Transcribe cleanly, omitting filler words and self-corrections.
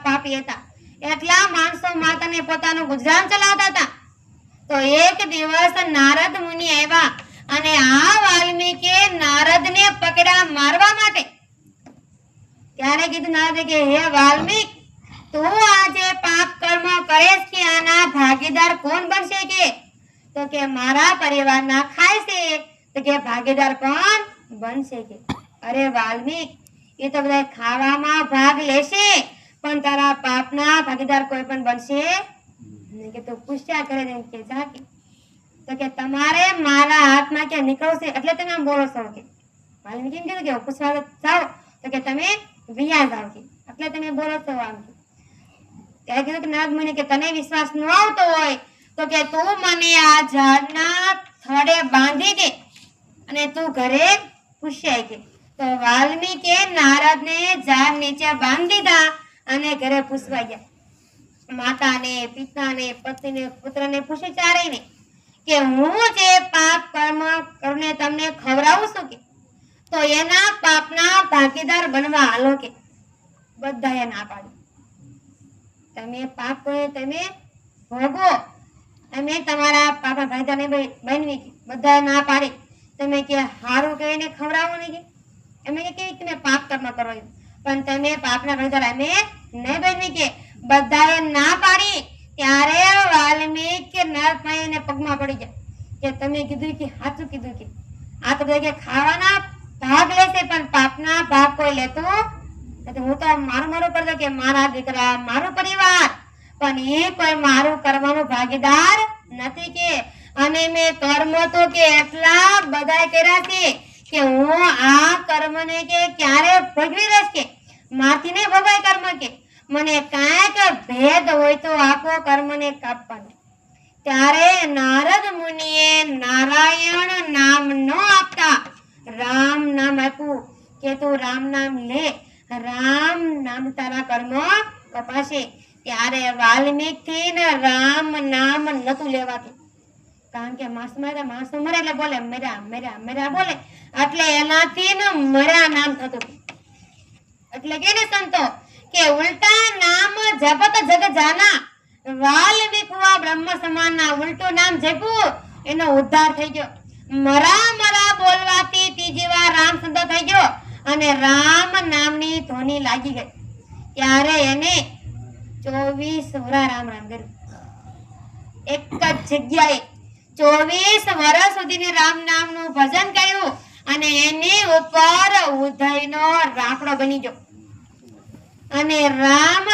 પાપી હતા, એટલા માણસો માતાને પોતાનું ગુજરાન ચલાવતા હતા. તો એક દિવસ નારદ મુનિ આવ્યા અને આ વાલ્મીકે નારદને પકડ્યા મારવા માટે. ત્યારે કીધું નારદે કે હે વાલ્મીક, તું આજે પાપ કર્મ કરેશ કે આના ભાગીદાર કોણ બનશે? કે તો કે મારા પરિવારના ખાય છે. તો કે ભાગીદાર કોણ બનશે? કે અરે વાલ્મીક, એ તો બધા ખાવામાં ભાગ લેશે પણ તારા પાપના ભાગીદાર કોઈ પણ બનશે નહીં. કે તો પૂછ્યા કરે ને કે જા કે તો કે તમારે મારા હાથમાં કે નીકળશે એટલે તમે આમ બોલો છો. કે વાલ્મીકે એમ કીધું કે પૂછવા જાઓ તો કે તમે વિયા જાઓ કે એટલે તમે બોલો છો આમ. ત્યારે કીધું કે નારદ મુનિ કે તને વિશ્વાસ ન આવતો હોય તો કે તું મને આ ઝાડના થડે બાંધી દે અને તું ઘરે પૂછ્યા. કે તો વાલ્મીકે નારદને ઝાડ નીચે બાંધી દીધા અને ઘરે પૂછવા ગયા. માતાને, પિતાને, પતિને, પુત્રને પૂછી ચારેયને કે હું જે પાપ કર્મ કરીને તમને ખવડાવું છું કે તો એના પાપના ભાગીદાર બનવા હાલો. કે બધાએ ના પાડી. તમે પાપ કરો તમે ભોગવો, તમે તમારા પાપના ભાગીદારને બનવી. કે બધાએ ના પાડી. તમે કે હારું કહીને ખવડાવો નહીં. કે એમ કે તમે પાપ કર્મ કરો પણ તમે પાપના ભાગીદાર અમે નહીં બનવી. કે બધાએ ના પાડી. ત્યારે વાલ્મીક નારદને પગમાં પડી ગયા કે તમે કીધું કે સાચું કીધું. કે આ તો કે ખાવાના ભાગ લેશે પણ પાપના ભાગ કોઈ લેતું નથી. હું તો મારું કરતો કે મારા દીકરા, મારું પરિવાર, પણ એ કોઈ મારું કરવાનું ભાગીદાર નથી. કે અને મેં કર્મ તો કે એટલા બધા કર્યા છે કે હું આ કર્મને કે ક્યારે ભોગવી રહીશ. કે માથી નહીં ભોગવાય કર્મ. કે મને કાંઈક ભેદ હોય તો આપો કર્મને કાપવાનો. ત્યારે નારદ મુનિએ નારાયણ નામ ન આપતા રામ નામ આપ્યું. કે તું રામ નામ લે, રામ નામ તારા કર્મ કપાશે. ત્યારે વાલ્મીક થી રામ નામ નતું લેવાતું, કારણ કે માણસો મરે એટલે બોલે મર્યા મર્યા મર્યા બોલે એટલે એનાથી મર્યા નામ થતું. એટલે કે ને સંતો કે ઉલટા નામ જપત જગ જાના, વાલ્મીક હુઆ બ્રહ્મ સમાના. ઉલટું નામ જપ્યું એનો ઉદ્ધાર થઈ ગયો. મરા મરા બોલવાથી ત્રીજી વાર રામ સંતો થઈ ગયો અને રામ નામની ધોની લાગી ગઈ. ત્યારે એને 24 વર્ષ રામ રામ કર્યું. એક જ જગ્યાએ 24 વર્ષ સુધી રામ નામનું ભજન કર્યું અને એની ઉપર ઉદયનો રાફડો બની ગયો અને રામ